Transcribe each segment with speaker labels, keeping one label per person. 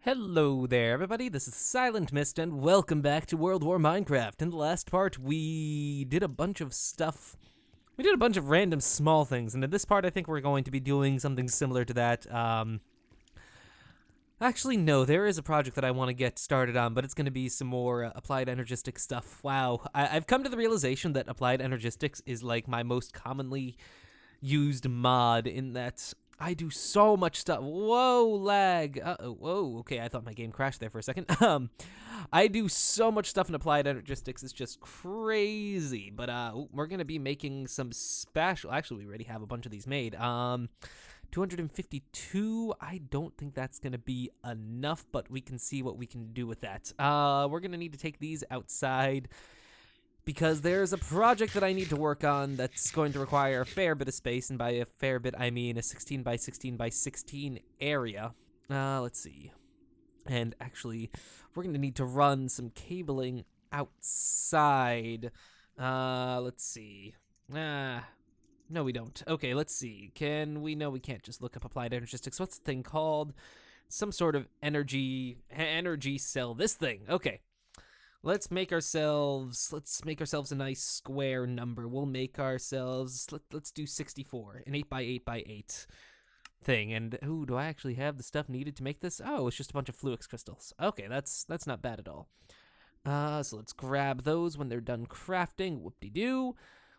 Speaker 1: Hello there, everybody. This is Silent Mist, and welcome back to World War Minecraft. In the last part, we did a bunch of stuff. We did a bunch of random small things, and in this part, I think we're going to be doing something similar to that. Actually, no, there is a project that I want to get started on, but it's going to be some more applied energistic stuff. Wow, I've come to the realization that applied energistics is like my most commonly used mod in that I do so much stuff. Whoa, lag. Whoa, okay, I thought my game crashed there for a second. I do so much stuff in applied energistics, it's just crazy. But we're gonna be making some spatial. Actually, we already have a bunch of these made. 252. I don't think that's gonna be enough, but we can see what we can do with that. We're gonna need to take these outside, because there's a project that I need to work on that's going to require a fair bit of space, and by a fair bit, I mean a 16 by 16 by 16 area. Let's see. And actually, we're going to need to run some cabling outside. Let's see. No, we don't. Okay, let's see. Can we? No, we can't just look up applied energistics. What's the thing called? Some sort of energy cell. This thing. Okay. Let's make ourselves a nice square number. We'll make ourselves, let's do 64, an 8 by 8 by 8 thing. And ooh, do I actually have the stuff needed to make this? Oh, it's just a bunch of Fluix crystals. Okay, that's not bad at all. So let's grab those when they're done crafting. Whoop-de-doo.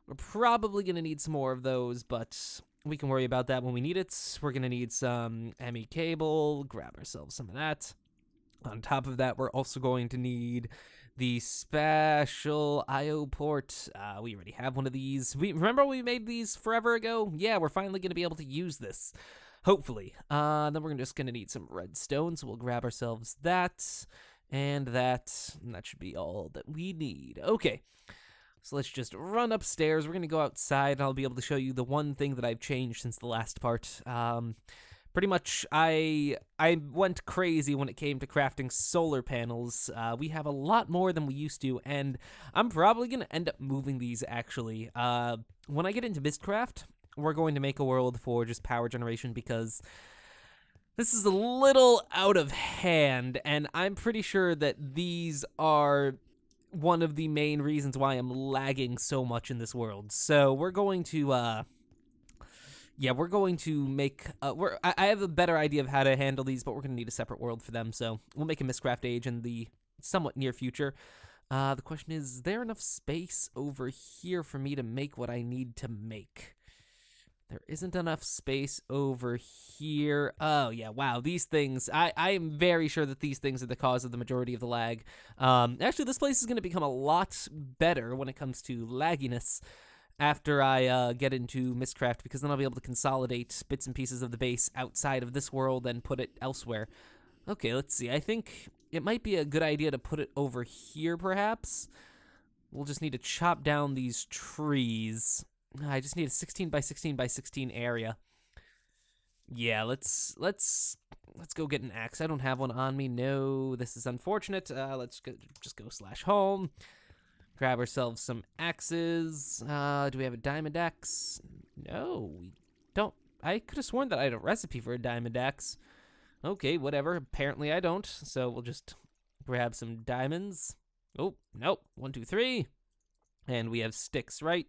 Speaker 1: We're probably gonna need some more of those, but we can worry about that when we need it. We're gonna need some ME cable. Grab ourselves some of that. On top of that, we're also going to need the Spatial IO port. We already have one of these. Remember we made these forever ago? Yeah, we're finally going to be able to use this. Hopefully. Then we're just going to need some redstone, so we'll grab ourselves that and that. And that should be all that we need. Okay. So let's just run upstairs. We're going to go outside, and I'll be able to show you the one thing that I've changed since the last part. Pretty much, I went crazy when it came to crafting solar panels. We have a lot more than we used to, and I'm probably going to end up moving these, actually. When I get into Mistcraft, we're going to make a world for just power generation, because this is a little out of hand, and I'm pretty sure that these are one of the main reasons why I'm lagging so much in this world. So we're going to... Yeah, we're going to make, I have a better idea of how to handle these, but we're going to need a separate world for them, so we'll make a Mistcraft age in the somewhat near future. The question is there enough space over here for me to make what I need to make? There isn't enough space over here. Oh, yeah, wow, these things, I am very sure that these things are the cause of the majority of the lag. Actually, this place is going to become a lot better when it comes to lagginess after I get into Mistcraft, because then I'll be able to consolidate bits and pieces of the base outside of this world and put it elsewhere. Okay, let's see. I think it might be a good idea to put it over here, perhaps. We'll just need to chop down these trees. I just need a 16 by 16 by 16 area. Yeah, let's go get an axe. I don't have one on me. No, this is unfortunate. Let's just go /home. Grab ourselves some axes. Do we have a diamond axe? No, we don't. I could have sworn that I had a recipe for a diamond axe. Okay, whatever. Apparently I don't. So we'll just grab some diamonds. Oh, nope. 1, 2, 3. And we have sticks, right?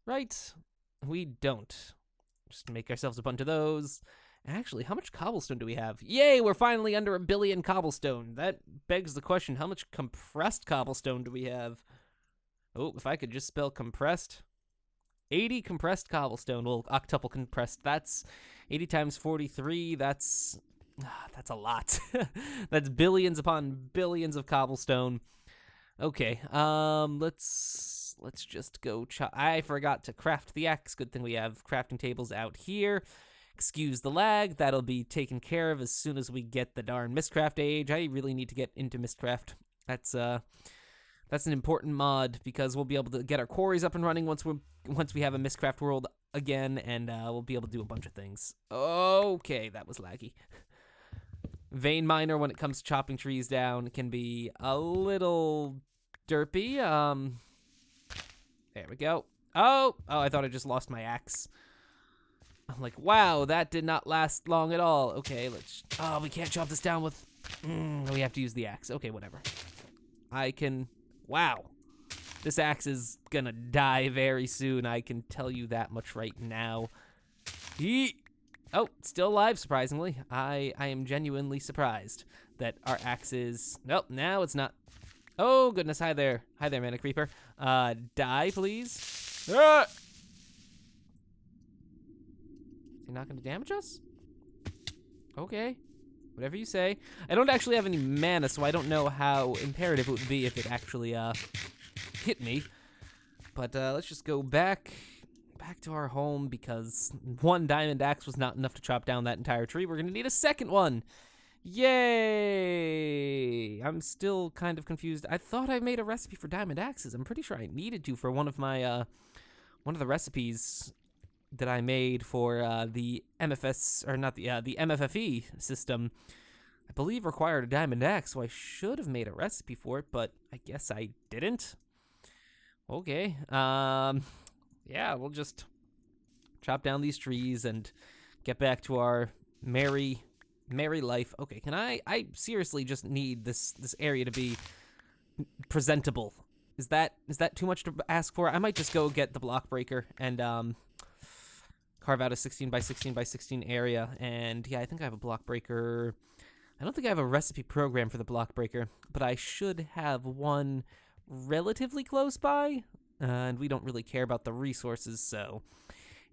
Speaker 1: Right. We don't. Just make ourselves a bunch of those. Actually, how much cobblestone do we have? Yay, we're finally under 1 billion cobblestone. That begs the question, how much compressed cobblestone do we have? Oh, if I could just spell compressed. 80 compressed cobblestone. Well, octuple compressed. That's 80 times 43. That's a lot. That's billions upon billions of cobblestone. Okay, let's just go I forgot to craft the axe. Good thing we have crafting tables out here. Excuse the lag, that'll be taken care of as soon as we get the darn Mistcraft age. I really need to get into Mistcraft. That's an important mod, because we'll be able to get our quarries up and running once we have a Mistcraft world again, and we'll be able to do a bunch of things. Okay, that was laggy. Vein miner, when it comes to chopping trees down, can be a little derpy. There we go. Oh, I thought I just lost my axe. I'm like, wow, that did not last long at all. Okay, let's, oh, we can't chop this down with, we have to use the axe. Okay, whatever. I can, wow. This axe is gonna die very soon. I can tell you that much right now. Oh, still alive, surprisingly. I am genuinely surprised that our axe is, nope, now it's not. Oh, goodness, hi there, Mana Creeper. Die, please. Ah! Is he not gonna damage us? Okay, whatever you say. I don't actually have any mana, so I don't know how imperative it would be if it actually, hit me. But, let's just go back to our home because one diamond axe was not enough to chop down that entire tree. We're gonna need a second one. Yay! I'm still kind of confused. I thought I made a recipe for diamond axes. I'm pretty sure I needed to for one of my, one of the recipes that I made for, the MFS, or not the MFFE system, I believe required a diamond axe, so I should have made a recipe for it, but I guess I didn't. Okay, yeah, we'll just chop down these trees and get back to our merry life. Okay, can I seriously just need this area to be presentable. Is that too much to ask for? I might just go get the block breaker and carve out a 16 by 16 by 16 area. And yeah, I think I have a block breaker. I don't think I have a recipe program for the block breaker, but I should have one relatively close by. And we don't really care about the resources, so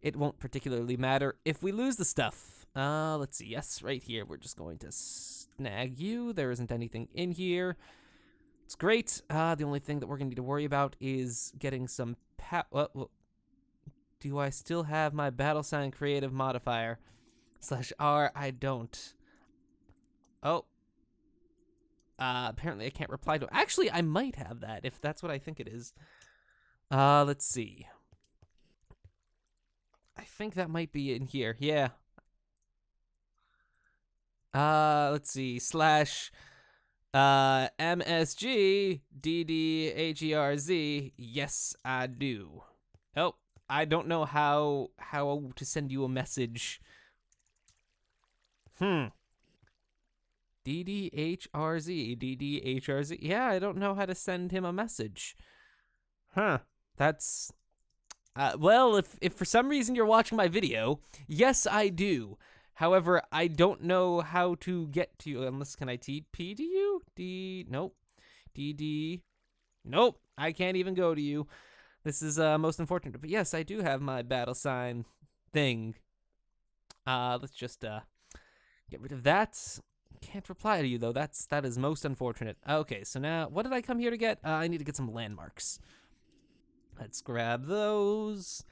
Speaker 1: it won't particularly matter if we lose the stuff. Let's see. Yes, right here. We're just going to snag you. There isn't anything in here. It's great. The only thing that we're going to need to worry about is getting some do I still have my battle sign creative modifier? /R, I don't. Oh. Apparently I can't reply to it. Actually, I might have that, if that's what I think it is. Let's see. I think that might be in here. Yeah. Let's see. /MSG DDHERZ. Yes, I do. Oh, I don't know how to send you a message. DDHRZ. Yeah, I don't know how to send him a message. That's well, if for some reason you're watching my video, yes, I do. However, I don't know how to get to you unless, can I TP to you? Nope. DD, nope. I can't even go to you. This is most unfortunate. But yes, I do have my battle sign thing. Let's just get rid of that. Can't reply to you though. That is most unfortunate. Okay, so now what did I come here to get? I need to get some landmarks. Let's grab those.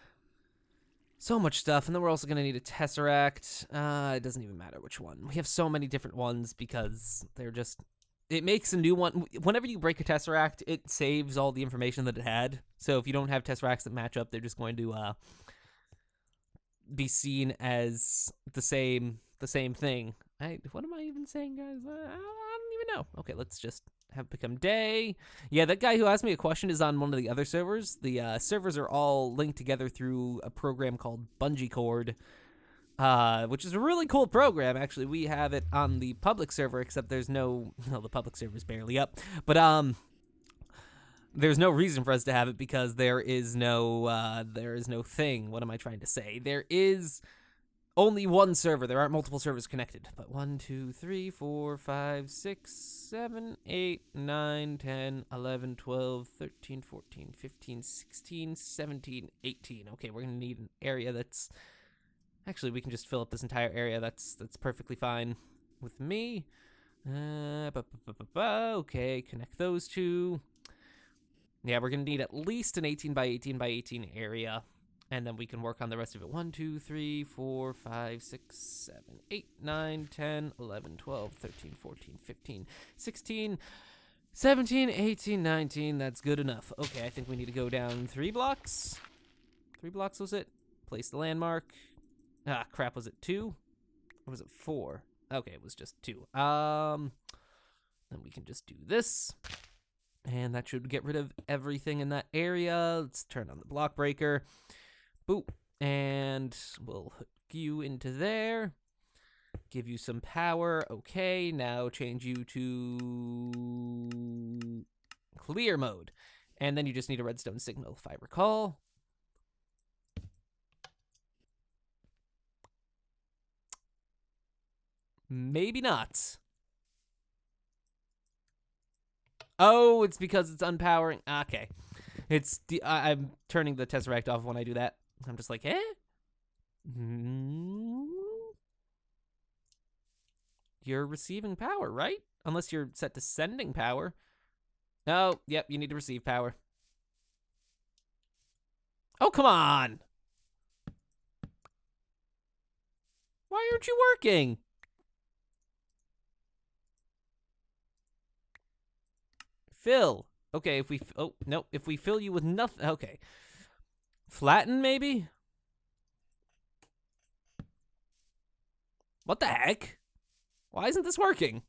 Speaker 1: So much stuff, and then we're also going to need a Tesseract. It doesn't even matter which one. We have so many different ones because they're just... It makes a new one. Whenever you break a Tesseract, it saves all the information that it had. So if you don't have Tesseracts that match up, they're just going to be seen as the same thing. What am I even saying, guys? I don't even know. Okay, let's just have become day. Yeah, that guy who asked me a question is on one of the other servers. The servers are all linked together through a program called Bungee Cord, which is a really cool program. Actually, we have it on the public server, except there's no... Well, the public server's barely up. But, there's no reason for us to have it because there is no thing. What am I trying to say? There is... only one server. There aren't multiple servers connected. But 1, 2, 3, 4, 5, 6, 7, 8, 9, 10, 11, 12, 13, 14, 15, 16, 17, 18. Okay, we're going to need an area that's... Actually, we can just fill up this entire area. That's perfectly fine with me. Okay, connect those two. Yeah, we're going to need at least an 18 by 18 by 18 area. And then we can work on the rest of it. 1, 2, 3, 4, 5, 6, 7, 8, 9, 10, 11, 12, 13, 14, 15, 16, 17, 18, 19. That's good enough. Okay, I think we need to go down 3 blocks. 3 blocks was it? Place the landmark. Ah, crap, was it 2? Or was it 4? Okay, it was just 2. Then we can just do this. And that should get rid of everything in that area. Let's turn on the block breaker. Boop. And we'll hook you into there. Give you some power. Okay, now change you to clear mode. And then you just need a redstone signal, if I recall. Maybe not. Oh, it's because it's unpowering. Okay. I'm turning the Tesseract off when I do that. I'm just like, eh? You're receiving power, right? Unless you're set to sending power. Oh, yep, you need to receive power. Oh, come on! Why aren't you working? Fill. Okay, if we... Oh, no. If we fill you with nothing... Okay. Flatten, maybe? What the heck? Why isn't this working?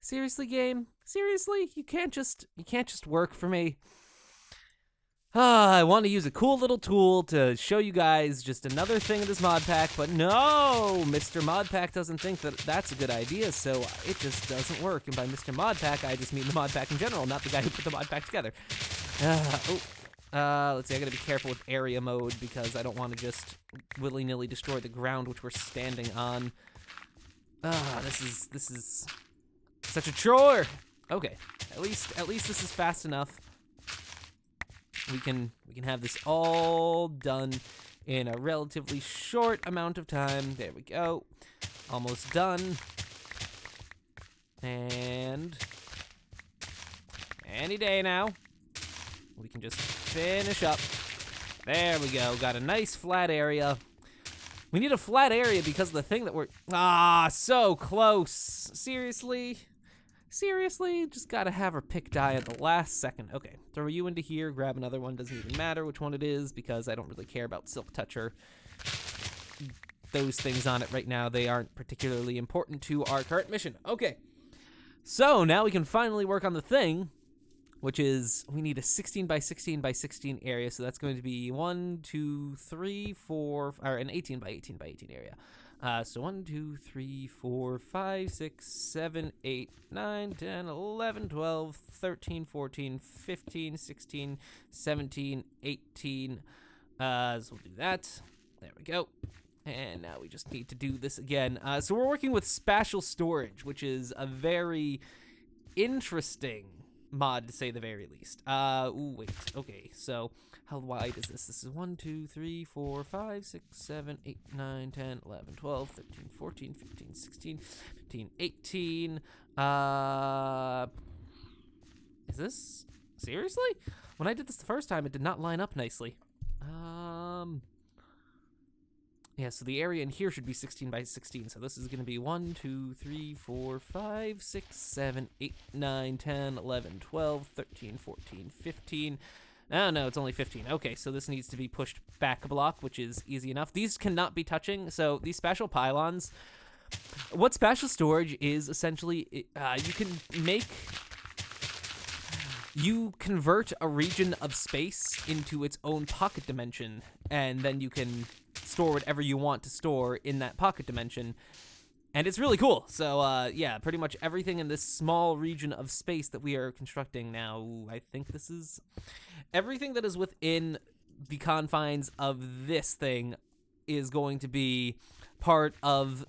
Speaker 1: Seriously, game? Seriously? You can't just work for me. I want to use a cool little tool to show you guys just another thing in this mod pack, but no! Mr. Mod Pack doesn't think that that's a good idea, so it just doesn't work. And by Mr. Mod Pack, I just mean the mod pack in general, not the guy who put the mod pack together. Let's see, I gotta be careful with area mode because I don't want to just willy-nilly destroy the ground which we're standing on. This is such a chore! Okay, at least this is fast enough. We can have this all done in a relatively short amount of time. There we go. Almost done. And any day now, we can just finish up. There we go. Got a nice flat area. We need a flat area because of the thing that we're... so close. Seriously? Seriously? Just gotta have her pick die at the last second. Okay, throw you into here, grab another one. Doesn't even matter which one it is because I don't really care about Silk Toucher. Those things on it right now, they aren't particularly important to our current mission. Okay, so now we can finally work on the thing, which is we need a 16 by 16 by 16 area. So that's going to be 1, 2, 3, 4, or an 18 by 18 by 18 area. So 1, 2, 3, 4, 5, 6, 7, 8, 9, 10, 11, 12, 13, 14, 15, 16, 17, 18. So we'll do that. There we go. And now we just need to do this again. So we're working with Spatial storage, which is a very interesting mod, to say the very least. Wait. Okay, so how wide is this? This is 1, 2, 3, 4, 5, 6, 7, 8, 9, 10, 11, 12, 13, 14, 15, 16, 17, 18. Is this... Seriously? When I did this the first time, it did not line up nicely. Yeah, so the area in here should be 16 by 16. So this is going to be 1, 2, 3, 4, 5, 6, 7, 8, 9, 10, 11, 12, 13, 14, 15. Oh, no, it's only 15. Okay, so this needs to be pushed back a block, which is easy enough. These cannot be touching. So these spatial pylons, what spatial storage is essentially, you convert a region of space into its own pocket dimension, and then you can store whatever you want to store in that pocket dimension. And it's really cool. So, yeah, pretty much everything in this small region of space that we are constructing now, I think this is... Everything that is within the confines of this thing is going to be part of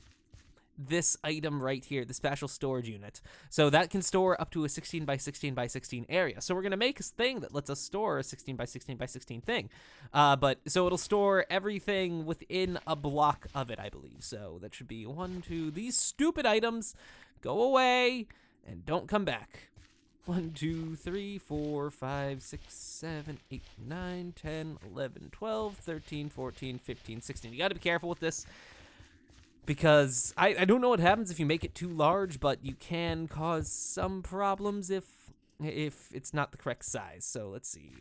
Speaker 1: this item right here, the spatial storage unit. So that can store up to a 16 by 16 by 16 area. So we're going to make a thing that lets us store a 16 by 16 by 16 thing. So it'll store everything within a block of it, I believe. So that should be 1, 2, these stupid items go away and don't come back. 1, 2, 3, 4, 5, 6, 7, 8, 9, 10, 11, 12, 13, 14, 15, 16. You got to be careful with this, because I don't know what happens if you make it too large, but you can cause some problems if it's not the correct size. So let's see.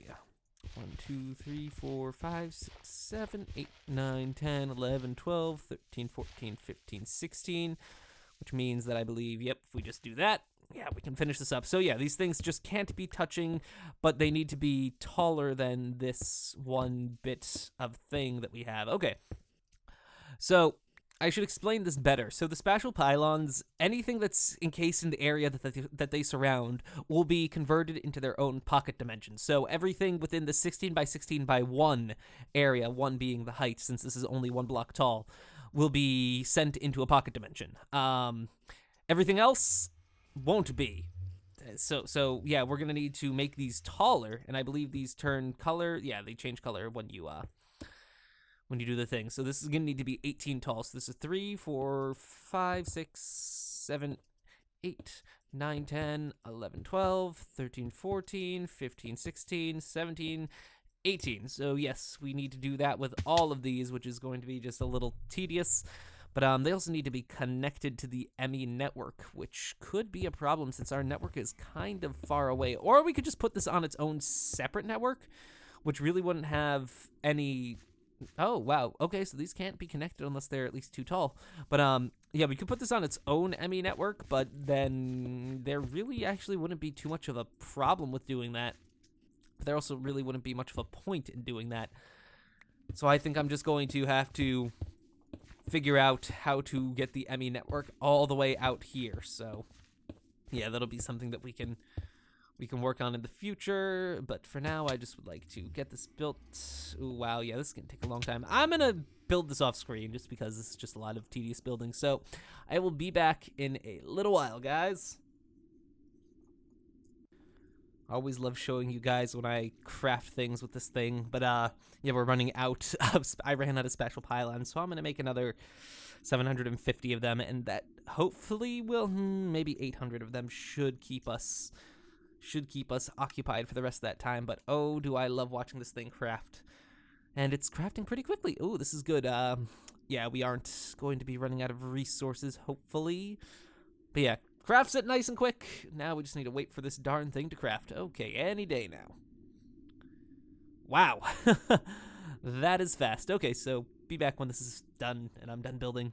Speaker 1: 1, 2, 3, 4, 5, 6, 7, 8, 9, 10, 11, 12, 13, 14, 15, 16, which means that I believe, yep, if we just do that, Yeah, we can finish this up. So yeah, these things just can't be touching, but they need to be taller than this one bit of thing that we have. Okay, so I should explain this better. So the spatial pylons, anything that's encased in the area that they surround, will be converted into their own pocket dimensions. So everything within the 16 by 16 by 1 area, 1 being the height, since this is only 1 block tall, will be sent into a pocket dimension. Everything else won't be. So yeah, we're gonna need to make these taller, and I believe these turn color. Yeah, they change color when you do the thing. So this is gonna need to be 18 tall. So this is 3, 4, 5, 6, 7, 8, 9, 10, 11, 12, 13, 14, 15, 16, 17, 18. So yes, we need to do that with all of these, which is going to be just a little tedious. But they also need to be connected to the ME network, which could be a problem since our network is kind of far away. Or we could just put this on its own separate network, which really wouldn't have any... Oh, wow. Okay, so these can't be connected unless they're at least too tall. But yeah, we could put this on its own ME network, but then there really actually wouldn't be too much of a problem with doing that. But there also really wouldn't be much of a point in doing that. So I think I'm just going to have to figure out how to get the ME network all the way out here. So yeah, that'll be something that we can work on in the future, but for now I just would like to get this built. Ooh, wow, yeah, this is gonna take a long time. I'm gonna build this off screen just because this is just a lot of tedious building. So I will be back in a little while, guys. I always love showing you guys when I craft things with this thing, but yeah, we're running out of, I ran out of spatial pylons, so I'm gonna make another 750 of them, and that hopefully will, maybe 800 of them should keep us occupied for the rest of that time. But oh, do I love watching this thing craft. And it's crafting pretty quickly. Oh, this is good. Yeah, we aren't going to be running out of resources, hopefully. But yeah, crafts it nice and quick. Now we just need to wait for this darn thing to craft. Okay, any day now. Wow. That is fast. Okay, so be back when this is done and I'm done building.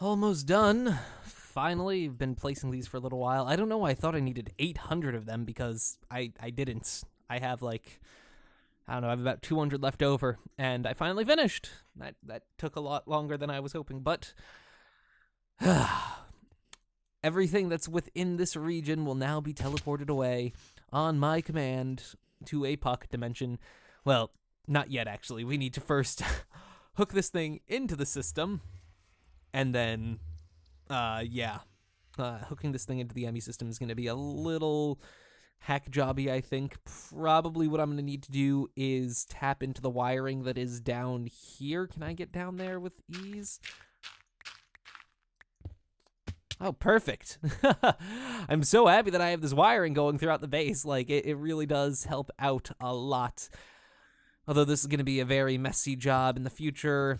Speaker 1: Almost done. Finally, I've been placing these for a little while. I don't know why I thought I needed 800 of them because I didn't. I have like, I don't know, I have about 200 left over, and I finally finished. That took a lot longer than I was hoping, but everything that's within this region will now be teleported away on my command to a pocket dimension. Well, not yet, actually. We need to first hook this thing into the system, and then... yeah. Hooking this thing into the ME system is going to be a little hack jobby, I think. Probably what I'm going to need to do is tap into the wiring that is down here. Can I get down there with ease? Oh, perfect. I'm so happy that I have this wiring going throughout the base. Like, it really does help out a lot. Although this is going to be a very messy job in the future.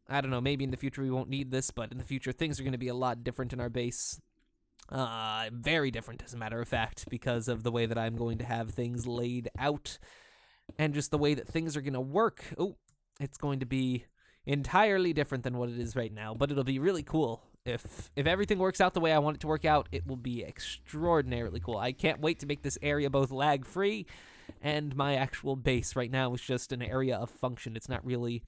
Speaker 1: I don't know, maybe in the future we won't need this, but in the future things are going to be a lot different in our base. Very different, as a matter of fact, because of the way that I'm going to have things laid out and just the way that things are going to work. Oh, it's going to be entirely different than what it is right now, but it'll be really cool. If everything works out the way I want it to work out, it will be extraordinarily cool. I can't wait to make this area both lag-free and my actual base. Right now is just an area of function. It's not really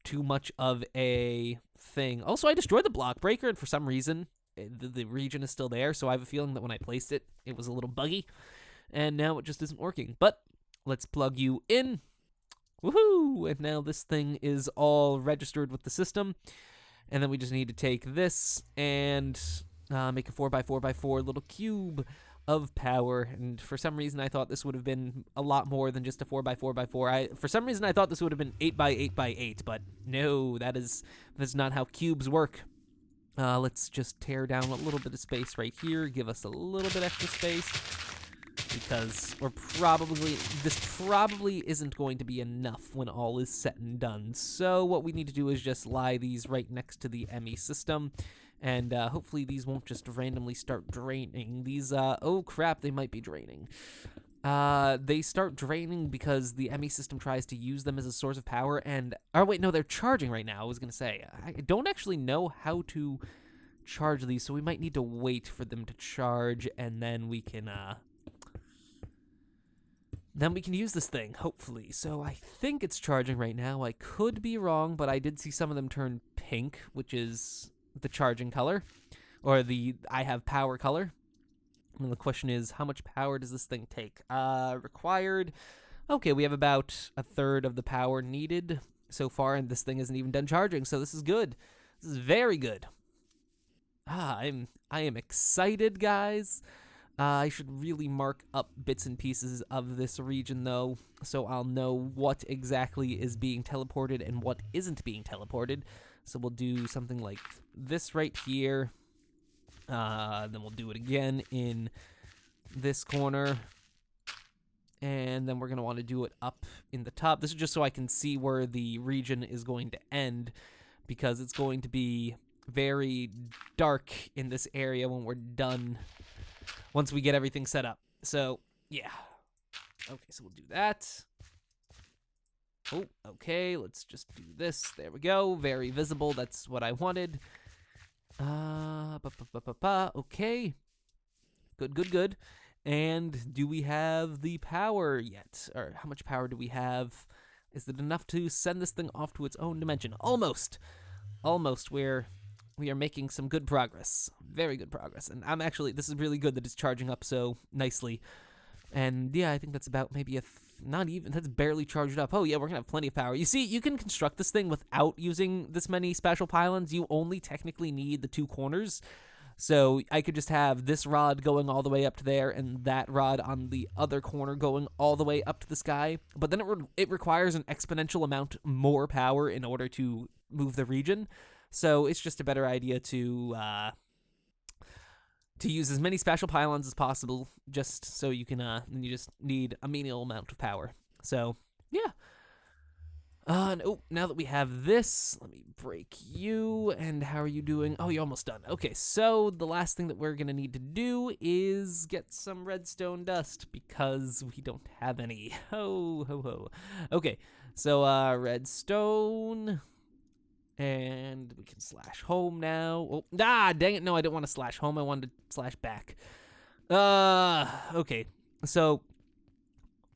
Speaker 1: too much of a thing. Also, I destroyed the block breaker, and for some reason, the region is still there, so I have a feeling that when I placed it, it was a little buggy, and now it just isn't working. But let's plug you in. Woohoo! And now this thing is all registered with the system, and then we just need to take this and make a 4x4x4 little cube of power, and for some reason I thought this would have been a lot more than just a 4x4x4. For some reason I thought this would have been 8x8x8, but no, that's not how cubes work. Let's just tear down a little bit of space right here, give us a little bit extra space, because this probably isn't going to be enough when all is said and done. So what we need to do is just lie these right next to the ME system. And hopefully these won't just randomly start draining. These, oh crap, they might be draining. They start draining because the ME system tries to use them as a source of power, and... Oh, wait, no, they're charging right now, I was gonna say. I don't actually know how to charge these, so we might need to wait for them to charge, and then we can use this thing, hopefully. So I think it's charging right now. I could be wrong, but I did see some of them turn pink, which is the charging color, or the I have power color. And the question is, how much power does this thing take? Required. Okay, we have about a third of the power needed so far, and this thing isn't even done charging, so this is good. This is very good. I am excited, guys. I should really mark up bits and pieces of this region, though, so I'll know what exactly is being teleported and what isn't being teleported. So we'll do something like this right here. Then we'll do it again in this corner. And then we're going to want to do it up in the top. This is just so I can see where the region is going to end, because it's going to be very dark in this area when we're done, once we get everything set up. So, yeah. Okay, so we'll do that. Oh, okay, let's just do this. There we go. Very visible. That's what I wanted. Okay. Good. And do we have the power yet? Or how much power do we have? Is it enough to send this thing off to its own dimension? Almost. We are making some good progress. Very good progress. And this is really good that it's charging up so nicely. And yeah, I think that's about maybe that's barely charged up. Oh yeah, we're gonna have plenty of power. You see, you can construct this thing without using this many spatial pylons. You only technically need the two corners. So I could just have this rod going all the way up to there and that rod on the other corner going all the way up to the sky. But then it requires an exponential amount more power in order to move the region. So it's just a better idea to use as many spatial pylons as possible, just so you can, you just need a menial amount of power. So, yeah. Now that we have this, let me break you, and how are you doing? Oh, you're almost done. Okay, so the last thing that we're going to need to do is get some redstone dust, because we don't have any. Ho. Okay, so, redstone... And we can slash home now. Oh, dang it. No, I didn't want to slash home. I wanted to slash back. Okay. So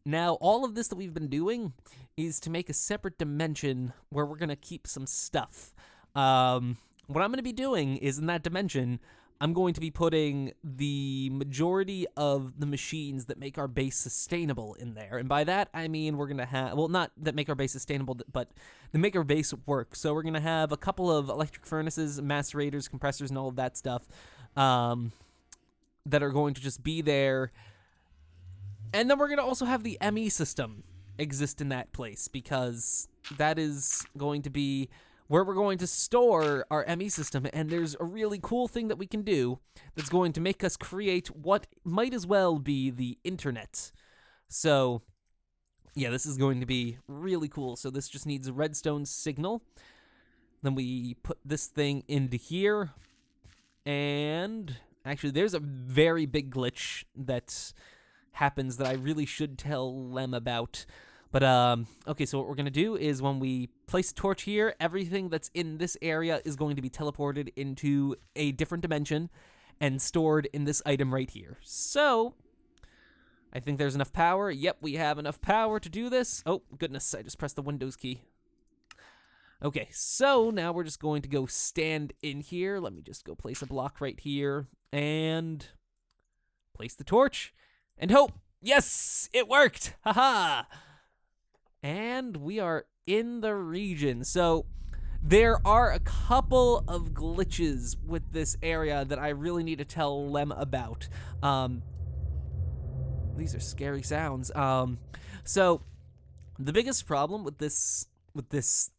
Speaker 1: now all of this that we've been doing is to make a separate dimension where we're going to keep some stuff. What I'm going to be doing is in that dimension, I'm going to be putting the majority of the machines that make our base sustainable in there. And by that, I mean we're going to have, well, not that make our base sustainable, but that make our base work. So we're going to have a couple of electric furnaces, macerators, compressors, and all of that stuff that are going to just be there. And then we're going to also have the ME system exist in that place, because that is going to be where we're going to store our ME system, and there's a really cool thing that we can do that's going to make us create what might as well be the internet. So, yeah, this is going to be really cool. So this just needs a redstone signal. Then we put this thing into here, and actually there's a very big glitch that happens that I really should tell Lem about. But, okay, so what we're going to do is when we place a torch here, everything that's in this area is going to be teleported into a different dimension and stored in this item right here. So, I think there's enough power. Yep, we have enough power to do this. Oh, goodness, I just pressed the Windows key. Okay, so now we're just going to go stand in here. Let me just go place a block right here and place the torch and hope. Yes, it worked. Haha. And we are in the region. So there are a couple of glitches with this area that I really need to tell Lem about. These are scary sounds. So the biggest problem with this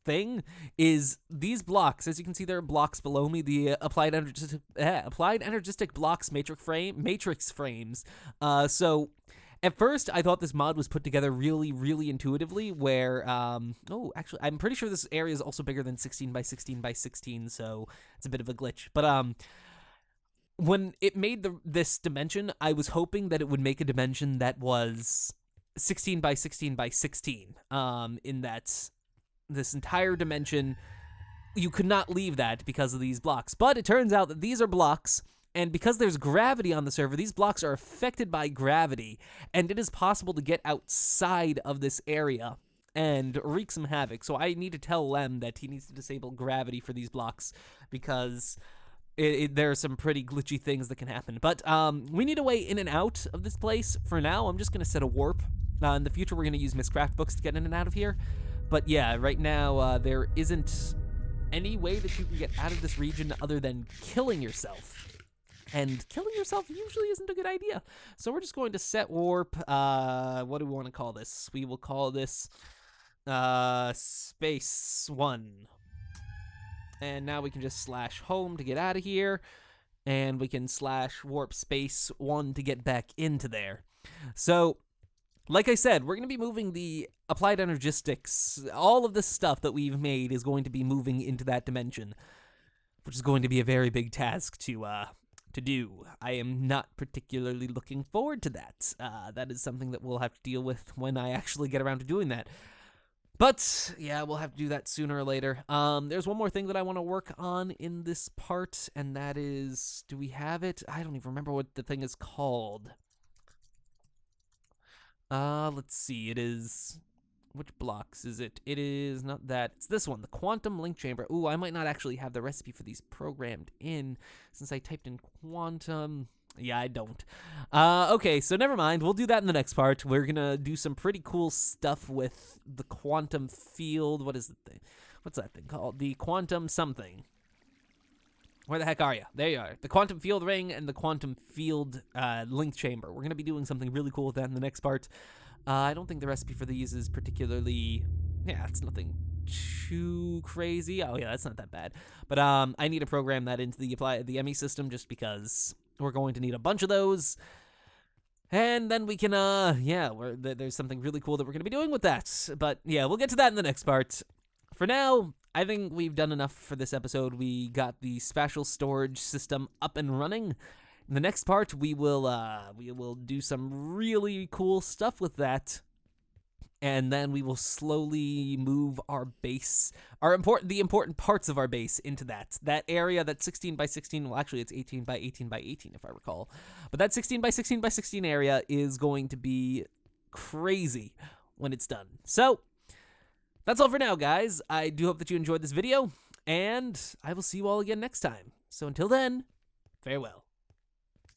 Speaker 1: thing is these blocks. As you can see, there are blocks below me. The applied energistic blocks matrix frames. So at first, I thought this mod was put together really, really intuitively, where, actually, I'm pretty sure this area is also bigger than 16 by 16 by 16, so it's a bit of a glitch. But, when it made this dimension, I was hoping that it would make a dimension that was 16 by 16 by 16, in that this entire dimension you could not leave that because of these blocks. But it turns out that these are blocks, and because there's gravity on the server, these blocks are affected by gravity, and it is possible to get outside of this area and wreak some havoc. So I need to tell Lem that he needs to disable gravity for these blocks, because there are some pretty glitchy things that can happen. But we need a way in and out of this place. For now, I'm just going to set a warp. In the future, we're going to use Miscraft books to get in and out of here. But yeah, right now, there isn't any way that you can get out of this region other than killing yourself. And killing yourself usually isn't a good idea. So we're just going to set warp. What do we want to call this? We will call this Space 1. And now we can just slash home to get out of here. And we can slash warp space 1 to get back into there. So, like I said, we're going to be moving the applied energistics. All of this stuff that we've made is going to be moving into that dimension, which is going to be a very big task to do. I am not particularly looking forward to that. That is something that we'll have to deal with when I actually get around to doing that. But, yeah, we'll have to do that sooner or later. There's one more thing that I want to work on in this part, and that is, do we have it? I don't even remember what the thing is called. Let's see, it is, which blocks is it? It is not that, it's this one, the quantum link chamber. Ooh, I might not actually have the recipe for these programmed in, since I typed in quantum. Yeah, I don't. Okay, so never mind. We'll do that in the next part. We're gonna do some pretty cool stuff with the quantum field. What is the thing? What's that thing called? The quantum something. Where the heck are you? There you are. The quantum field ring and the quantum field link chamber. We're gonna be doing something really cool with that in the next part. I don't think the recipe for these is particularly... Yeah, it's nothing too crazy. Oh yeah, that's not that bad. But I need to program that into the ME system just because... We're going to need a bunch of those. And then we can, there's something really cool that we're going to be doing with that. But, yeah, we'll get to that in the next part. For now, I think we've done enough for this episode. We got the spatial storage system up and running. In the next part, we will do some really cool stuff with that. And then we will slowly move our base, the important parts of our base into that area, that 16 by 16, well actually it's 18 by 18 by 18 if I recall. But that 16 by 16 by 16 area is going to be crazy when it's done. So, that's all for now, guys. I do hope that you enjoyed this video, and I will see you all again next time. So until then, farewell.